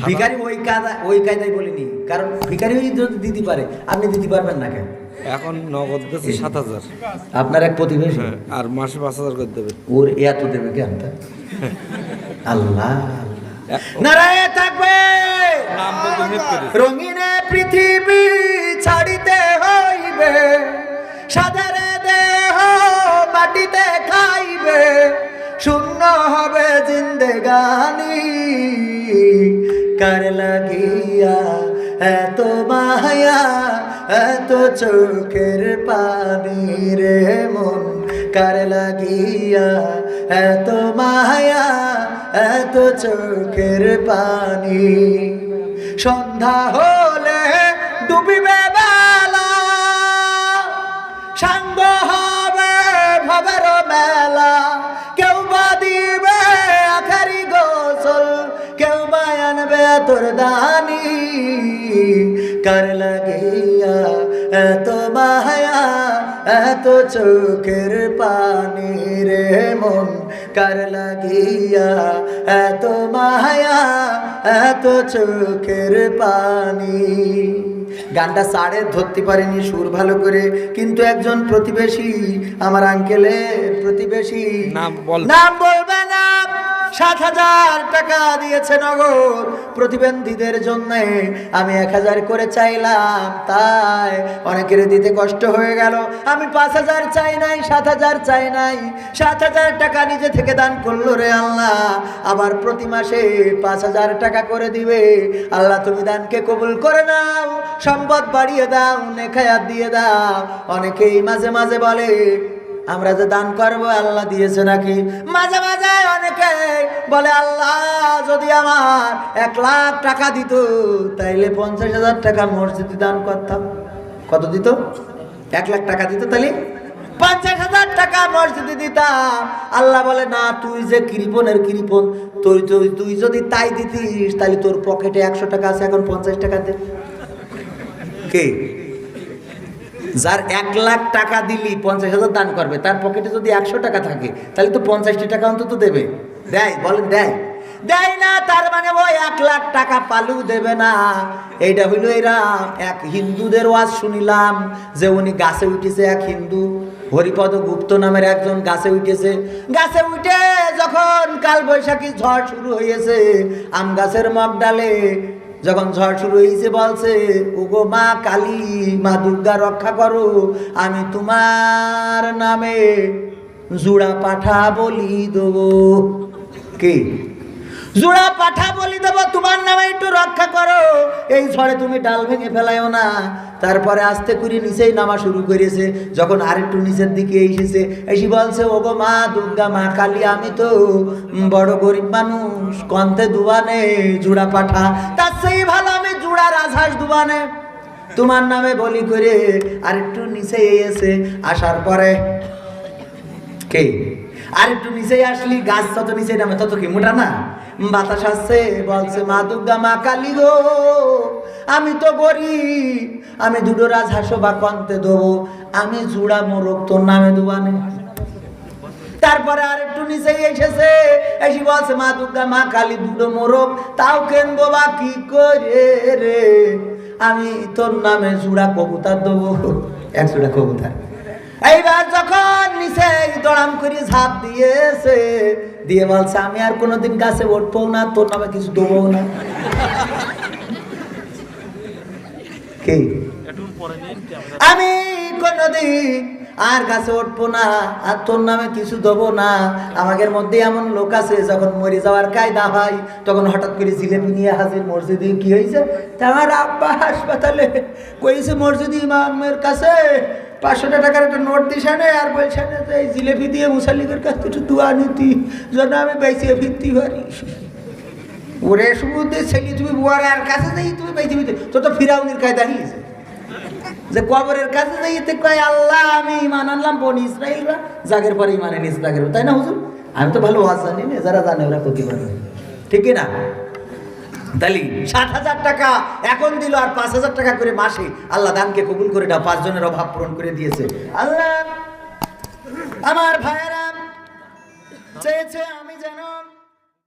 ভিখারি ওই কায়দায় বলিনি, কারণ ভিখারি যদি দিতে পারে আপনি দিতে পারবেন না কেন? এখন নগদ দিচ্ছে 7,000, আপনার এক প্রতিবেশী আর মাসে 5,000 করে দেবে। ওর এত দেবে কেন? আল্লাহ নারায়ে থাকবে। রঙিনে পৃথিবী ছাড়িতে হইবে, সাদের দেহ মাটিতে খাইবে, শূন্য হবে জিন্দেগানি। কার লাগিয়া এত মায়া, এত চোখের পানি রে মন, কার লাগিয়া এত মায়া, এত চোখের পানি। সন্ধ্যা হলে ডুবিবে বেলা, সাঙ্গ হবে ভবের মেলা, কেউ বা দিবে আখারি গোসল, কেউ বা আনবে তোর দানি। কার লাগিয়া এত মায়া, এত চোখের পানি রে মন, কার লাগিয়া এত মায়া, এত চোখের পানি। গানটা সাড়ে ধরতে পারেনি সুর ভালো করে, কিন্তু একজন প্রতিবেশী, আমার আঙ্কেলের প্রতিবেশী, নাম বলবে না, 7,000 টাকা দিয়েছে নগদ প্রতিবন্ধীদের জন্য। আমি 1,000 করে চাইলাম, তাই অনেকের দিতে কষ্ট হয়ে গেল। আমি 5,000 চাই নাই, 7,000 চাই নাই, 7,000 টাকা নিজে থেকে দান করলো রে আল্লাহ। আবার প্রতি মাসে 5,000 টাকা করে দিবে। আল্লাহ তুমি দানকে কবুল করে নাও, সম্পদ বাড়িয়ে দাও, নেখায়াত দিয়ে দাও। অনেকেই মাঝে মাঝে বলে আমরা যে দান করবো আল্লাহ দিয়েছে নাকি। মাঝে মাঝে অনেকে বলে আল্লাহ যদি আমার 1 লাখ টাকা দিত তাইলে 50,000 টাকা মসজিদে দান করতাম। কত দিত? 1 লাখ টাকা দিত, তাহলে 50,000 টাকা মসজিদে দিতাম। আল্লাহ বলে না, তুই যে কৃপণের কৃপণ, তুই যদি তাই দিতিস তাহলে তোর পকেটে 100 টাকা আছে, এখন 50 টাকা দে। কে যার 1 লাখ টাকা দিলি 50,000 দান করবে, তার পকেটে যদি 100 টাকা থাকে তাহলে তো 50টি টাকা অন্তত দেবে। দেয়? বলেন দেয়? দেয় না। তার মানে ওই 1 লাখ টাকা পালু দেবে না। এইটা হইল এরা এক হিন্দুদের ওয়াজ শুনিলাম, যে উনি গাছে উঠেছে, এক হিন্দু হরিপদ গুপ্ত নামের একজন গাছে উঠেছে। গাছে উঠে যখন কাল বৈশাখী ঝড় শুরু হয়েছে, আম গাছের মগ ডালে যখন ঝড় শুরু হয়েছে বলছে, ওগো মা কালী, মা দুর্গা রক্ষা করো, আমি তোমার নামে জোড়া পাঠা বলি দেবো। কি জোড়া পাঠা বলি দেবো, তোমার নামে একটু রক্ষা করো, এই ঝড়ে তুমি ডাল ভেঙে ফেলাইও না। তারপরে আস্তে করে নিচেই নামা শুরু করেছে। যখন আরেকটু নিচের দিকে এসেছে, এসে বলছে ওগো মা দুর্গা, মা কালী, আমি তো বড় গরিব মানুষ, কন্তে দুবানে জোড়া পাঠা, তার সেই ভালো আমি জোড়া রাজহাঁস দুবানে তোমার নামে বলি করে। আরেকটু নিচে এসে আসার পরে কে আরেকটু নিচে আসলি, গাছ তত নিচে নামে তত কি মোটা না, বাতাস আসছে, বলছে মা দুর্গা, মা কালী গো, আমি তো গরিব, আমি দুটো রাজহাঁস বা কন্তে দেবো, আমি জুড়া মোরগ তোর নামে দুবানে। তারপরে আরেকটু নিচে এসেছে, এসে বলছে মা দুর্গা, মা কালী, দুটো মোরগ তাও কেনবো বা কি করে রে, আমি তোর নামে জুড়া কবুতর দেবো, 1 জোড়া কবুতর। এইবার যখন নিচে দড়াম করে ঝাঁপ দিয়েছে, দিয়ে বলছে আমি আর কোনোদিন গাছে উঠবো না, তোর নামে কিছু দেবো না। কি আমি কোনোদিন আর গাছে উঠবো না, আর তোর নামে কিছু দেবো না। আমাদের মধ্যে এমন লোক আছে, যখন মরে যাওয়ার কায়দা হয় তখন হঠাৎ করে জিলেপি নিয়ে হাজির মসজিদে। কি হয়েছে? আমার আব্বা হাসপাতালে, কইছে মসজিদ ইমামের কাছে 500 টাকার একটা নোট দিছে না, আর বলছে না যে এই জিলেপি দিয়ে মুসাল্লিকের কাছ থেকে দোয়া নিতি যেন আমি বেঁচে ফিরতে পারি। ওরে সমুদ্রে ছেলে তুমি বুয়ার আর কাছে যাই তুমি বেঁচে ফিরতে, তো তো ফিরাউনির কায়দা হয়েছে যে কবরের কাছে যাইতে কয় আল্লাহ আমি ইমান আনলাম, বনি ইসরাইলরা জাগের পরে ইমানে নিজ জাগের, তাই না হুজুর? আমি তো ভালো ওয়াজ জানি না, যারা জানে ওরা ক্ষতি করে, ঠিক না? তাহলে 7,000 টাকা এখন দিল, আর 5,000 টাকা করে মাসে। আল্লাহ দানকে কবুল করে দাও, 5 জনের অভাব পূরণ করে দিয়েছে আল্লাহ। আমার ভাইয়েরা চেয়েছে